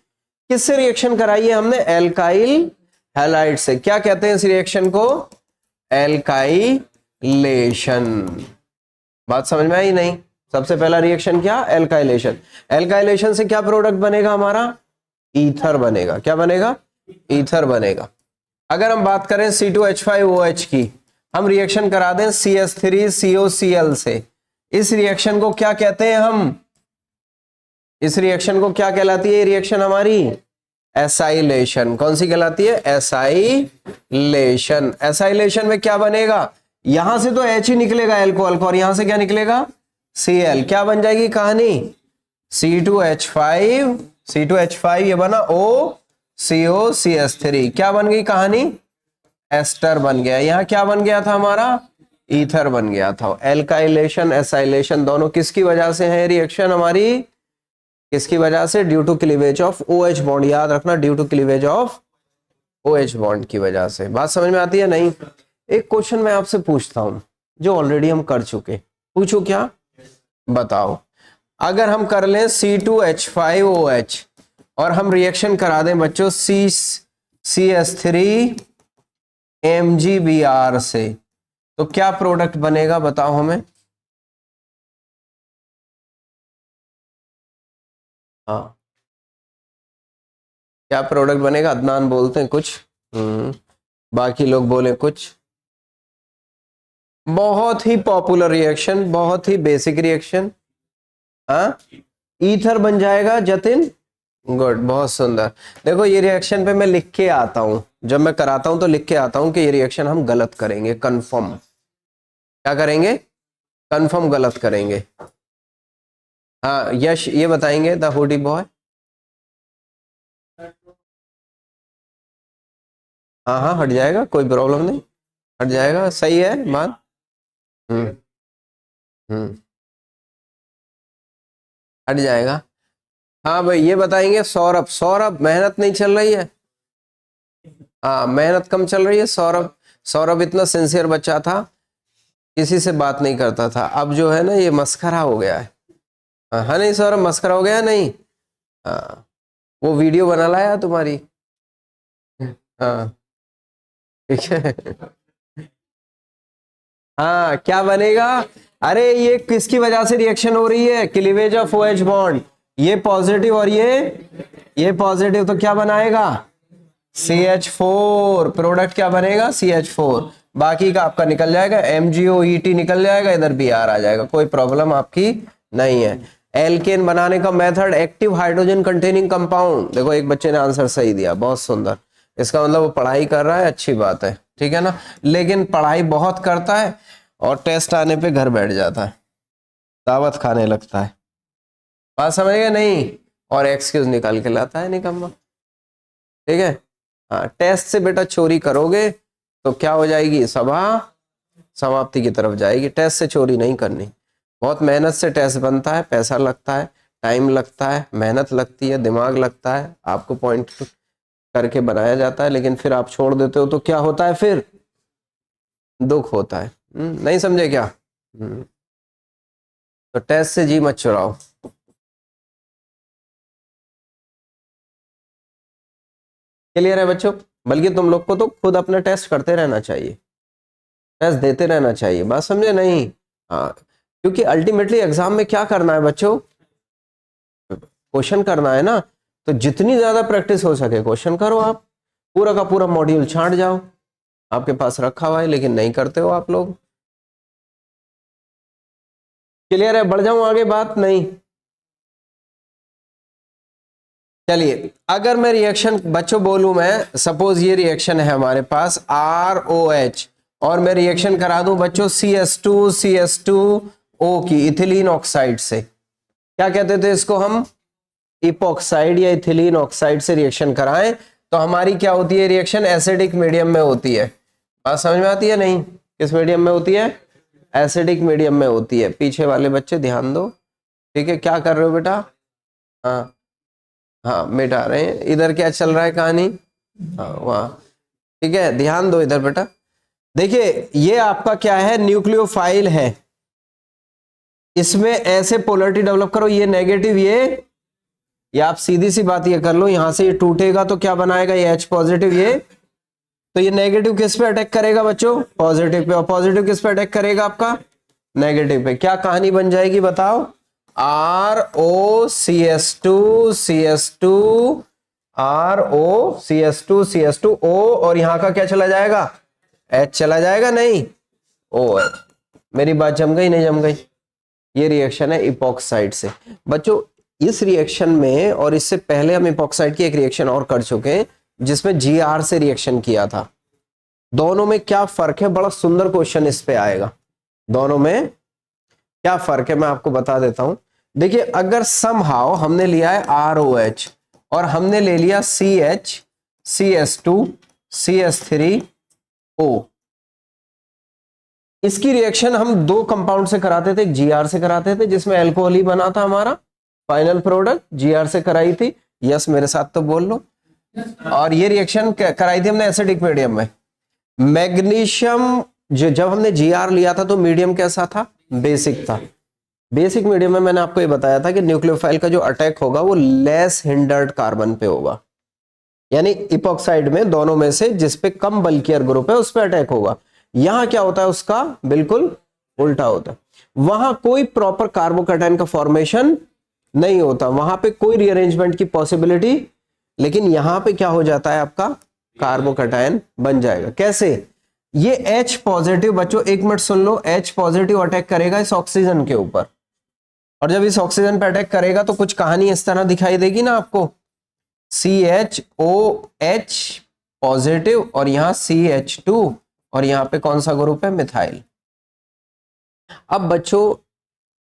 A: किससे रिएक्शन कराई है हमने? एल्काइल हैलाइड से। क्या कहते हैं इस रिएक्शन को? एल्काइलेशन। बात समझ में आई नहीं? सबसे पहला रिएक्शन क्या? एल्काइलेशन। एल्काइलेशन से क्या प्रोडक्ट बनेगा हमारा? ईथर बनेगा। क्या बनेगा? ईथर बनेगा। अगर हम बात करें C2H5OH की, हम रिएक्शन करा दें CH3COCl से, इस रिएक्शन को क्या कहते हैं हम? इस रिएक्शन को क्या कहलाती है रिएक्शन हमारी? एसाइलेशन। कौन सी कहलाती है? एसाइलेशन। एसाइलेशन में क्या बनेगा? यहां से तो H ही निकलेगा एल्कोहल का, और यहां से क्या निकलेगा? Cl। क्या बन जाएगी कहानी? C2H5 ये बना OCOCH3। क्या बन गई कहानी? एस्टर बन गया। यहां क्या बन गया था हमारा? ईथर बन गया था। एल्काइलेशन एसाइलेशन दोनों किसकी वजह से है रिएक्शन हमारी? किसकी वजह से? Due to cleavage of OH bond. याद रखना, due to cleavage of OH bond की वजह से। बात समझ में आती है नहीं? एक क्वेश्चन मैं आपसे पूछता हूं जो ऑलरेडी हम कर चुके। पूछू क्या? बताओ। अगर हम कर लें C2H5OH और हम रिएक्शन करा दें बच्चों CH3MgBr से, तो क्या प्रोडक्ट बनेगा बताओ हमें? हाँ, क्या प्रोडक्ट बनेगा? अदनान बोलते हैं कुछ, बाकी लोग बोले कुछ। बहुत ही पॉपुलर रिएक्शन, बहुत ही बेसिक रिएक्शन। हाँ, ईथर बन जाएगा जतिन। गुड, बहुत सुंदर। देखो ये रिएक्शन पे मैं लिख के आता हूं, जब मैं कराता हूं तो लिख के आता हूं कि ये रिएक्शन हम गलत करेंगे, कंफर्म। क्या करेंगे? कंफर्म गलत करेंगे। हाँ यश ये बताएंगे द हुडी बॉय। हाँ हाँ हट जाएगा, कोई प्रॉब्लम नहीं, हट जाएगा। सही है बात। हम्म हम्म हट जाएगा। हाँ भाई ये बताएंगे सौरभ, सौरभ मेहनत नहीं चल रही है, हाँ मेहनत कम चल रही है। सौरभ, सौरभ इतना सिंसियर बच्चा था, किसी से बात नहीं करता था, अब जो है ना ये मस्खरा हो गया है। हाँ नहीं सौरभ, मस्खरा हो गया नहीं। हाँ वो वीडियो बना लाया तुम्हारी। हाँ ठीक है। हाँ क्या बनेगा, अरे ये किसकी वजह से रिएक्शन हो रही है, क्लीवेज ऑफ OH बॉन्ड, ये पॉजिटिव और ये पॉजिटिव, तो क्या बनाएगा CH4, प्रोडक्ट क्या बनेगा CH4, बाकी का आपका निकल जाएगा MgOET निकल जाएगा, इधर Br आ जाएगा, कोई प्रॉब्लम आपकी नहीं है। एल्केन बनाने का method, active hydrogen containing compound, देखो एक बच्चे ने आंसर सही दिया, बहुत सुंदर, इसका मतलब वो पढ़ाई कर रहा है, अच्छी बात है, ठीक है ना। लेकिन पढ़ाई बहुत करता है और टेस्ट आने पे घर बैठ जाता है, दावत खाने लगता है, बात समझ गए नहीं, और एक्सक्यूज निकाल के लाता है निकम्मा, ठीक है। हाँ टेस्ट से बेटा चोरी करोगे तो क्या हो जाएगी, सभा समाप्ति की तरफ जाएगी, टेस्ट से चोरी नहीं करनी। बहुत मेहनत से टेस्ट बनता है, पैसा लगता है, टाइम लगता है, मेहनत लगती है, दिमाग लगता है, आपको पॉइंट करके बनाया जाता है, लेकिन फिर आप छोड़ देते हो तो क्या होता है, फिर दुख होता है। नहीं समझे क्या। तो टेस्ट से जी मत चुराओ। क्लियर है बच्चों, बल्कि तुम लोग को तो खुद अपना टेस्ट करते रहना चाहिए, टेस्ट देते रहना चाहिए, बात समझे नहीं। हाँ क्योंकि अल्टीमेटली एग्जाम में क्या करना है बच्चों, क्वेश्चन करना है ना, तो जितनी ज्यादा प्रैक्टिस हो सके क्वेश्चन करो, आप पूरा का पूरा मॉड्यूल छांट जाओ, आपके पास रखा हुआ है, लेकिन नहीं करते हो आप लोग। क्लियर है, बढ़ जाऊं आगे बात, नहीं चलिए, अगर मैं रिएक्शन बच्चों बोलूं, मैं सपोज ये रिएक्शन है हमारे पास ROH, और मैं रिएक्शन करा दूं बच्चों CS2 की इथिलीन ऑक्साइड से, क्या कहते थे इसको हम, इपॉक्साइड या इथिलीन ऑक्साइड से रिएक्शन कराएं, तो हमारी क्या होती है रिएक्शन, एसिडिक मीडियम में होती है। बात समझ में आती है नहीं, किस मीडियम में होती है, एसिडिक मीडियम में होती है। पीछे वाले बच्चे ध्यान दो, ठीक है, क्या कर रहे हो बेटा, हाँ हाँ मिटा रहे हैं, इधर क्या चल रहा है कहानी, हाँ वहाँ, ठीक है, ध्यान दो इधर बेटा। देखिए ये आपका क्या है, न्यूक्लियोफाइल है, इसमें ऐसे पोलरिटी डेवलप करो, ये नेगेटिव, ये आप सीधी सी बात ये कर लो, यहां से ये टूटेगा तो क्या बनाएगा, ये H पॉजिटिव, ये तो ये नेगेटिव किस पे अटैक करेगा बच्चों, पॉजिटिव पे, और पॉजिटिव किस पे अटैक करेगा आपका, नेगेटिव पे, क्या कहानी बन जाएगी बताओ, ROCS2 और यहां का क्या चला जाएगा, H चला जाएगा, नहीं OH। मेरी बात जम गई नहीं जम गई, ये रिएक्शन है इपॉक्साइड से बच्चों। इस रिएक्शन में और इससे पहले हम इपॉक्साइड की एक रिएक्शन और कर चुके हैं जिसमें GR से रिएक्शन किया था, दोनों में क्या फर्क है, बड़ा सुंदर क्वेश्चन इस पे आएगा, दोनों में क्या फर्क है मैं आपको बता देता हूं। देखिए अगर समहाउ हमने लिया है ROH और हमने ले लिया CH CS2 CS3O, इसकी रिएक्शन हम दो कंपाउंड से कराते थे, GR से कराते थे जिसमें अल्कोहल ही बना था, हमारा फाइनल प्रोडक्ट GR से कराई थी, यस मेरे साथ तो बोल लो, और ये रिएक्शन कराई थी हमने एसिडिक मीडियम में। मैग्नीशियम जब हमने GR लिया था तो मीडियम कैसा था, बेसिक था, बेसिक मीडियम में मैंने आपको ये बताया था कि न्यूक्लियोफाइल का जो अटैक होगा वो लेस हिंडर्ड कार्बन पे होगा, यानी इपॉक्साइड में दोनों में से जिस पे कम बल्कियर ग्रुप है उस पे अटैक होगा। यहां क्या होता है, उसका बिल्कुल उल्टा होता है, वहां कोई प्रॉपर कार्बोकैटायन का फॉर्मेशन नहीं होता, वहां पे कोई रीअरेंजमेंट की पॉसिबिलिटी, लेकिन यहां पे क्या हो जाता है, आपका कार्बोकैटायन बन जाएगा। कैसे, ये H पॉजिटिव बच्चों, एक मिनट सुन लो, H पॉजिटिव अटैक करेगा इस ऑक्सीजन के ऊपर, और जब इस ऑक्सीजन पे अटैक करेगा तो कुछ कहानी इस तरह दिखाई देगी ना आपको, CHOH पॉजिटिव और यहां CH2 और यहां पे कौन सा ग्रुप है, मिथाइल। अब बच्चों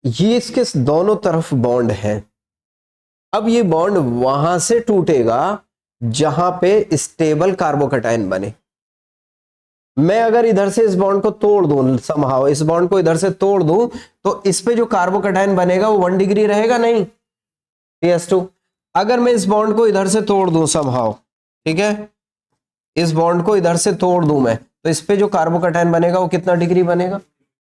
A: ये इसके दोनों तरफ बॉन्ड है, अब ये बॉन्ड वहां से टूटेगा जहां पे स्टेबल कार्बोकैटायन बने। मैं अगर इधर से इस बॉन्ड को तोड़ दूं, समहाउ इस बॉन्ड को इधर से तोड़ दूं, तो इस पे जो कार्बोकैटायन बनेगा वो 1 डिग्री रहेगा, नहीं CS2। अगर मैं इस बॉन्ड को इधर से तोड़ दूं समहाउ, ठीक है, इस बॉन्ड को इधर से तोड़ दूं मैं, तो इस पे जो कार्बोकैटायन बनेगा वो कितना डिग्री बनेगा?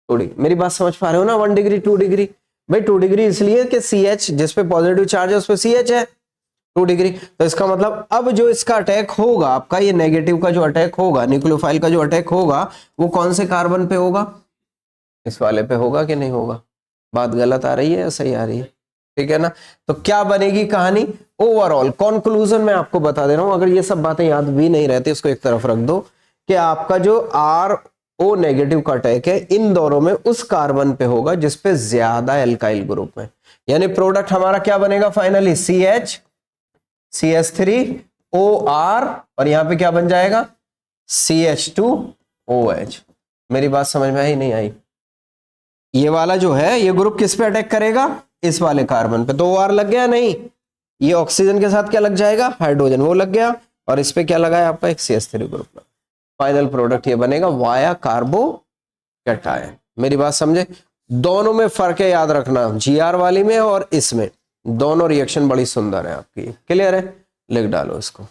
A: 2 डिग्री। मेरी बात समझ पा रहे हो ना? 1 डिग्री 2 डिग्री। भाई 2 डिग्री इसलिए कि CH जिस पे पॉजिटिव चार्ज है उस पे CH है, 2 डिग्री। तो इसका मतलब अब जो इसका अटैक होगा, आपका ये नेगेटिव का जो अटैक होगा, न्यूक्लियोफाइल का जो अटैक होगा, वो कौन से कार्बन पे होगा? इस वाले पे होगा कि नहीं होगा? बात गलत आ रही है या सही आ रही है? ठीक है ना? तो क्या बनेगी कहानी? ओवरऑल कंक्लूजन मैं आपको बता दे रहा हूं, अगर ये सब बातें याद भी नहीं रहती उसको एक तरफ रख दो, कि आपका जो RO नेगेटिव का अटैक है इन दोनों में उस कार्बन पे होगा जिसपे ज्यादा एल्काइल ग्रुप है। यानी प्रोडक्ट हमारा क्या बनेगा फाइनली? CH CH3OR और यहां पे क्या बन जाएगा? CH2OH। मेरी बात समझ में आई नहीं आई? ये वाला जो है ये ग्रुप किस पे अटैक करेगा? इस वाले कार्बन पे। तो OR लग गया नहीं? ये ऑक्सीजन के साथ क्या लग जाएगा? हाइड्रोजन, वो लग गया। और इस पे क्या लगा है आपका? एक CH3 ग्रुप। फाइनल प्रोडक्ट ये बनेगा वाया कार्बोकैटायन। मेरी बात समझे? दोनों में फर्क है, याद रखना, GR वाली में और इसमें, दोनों रिएक्शन बड़ी सुंदर है आपकी। क्लियर है? लिख डालो इसको।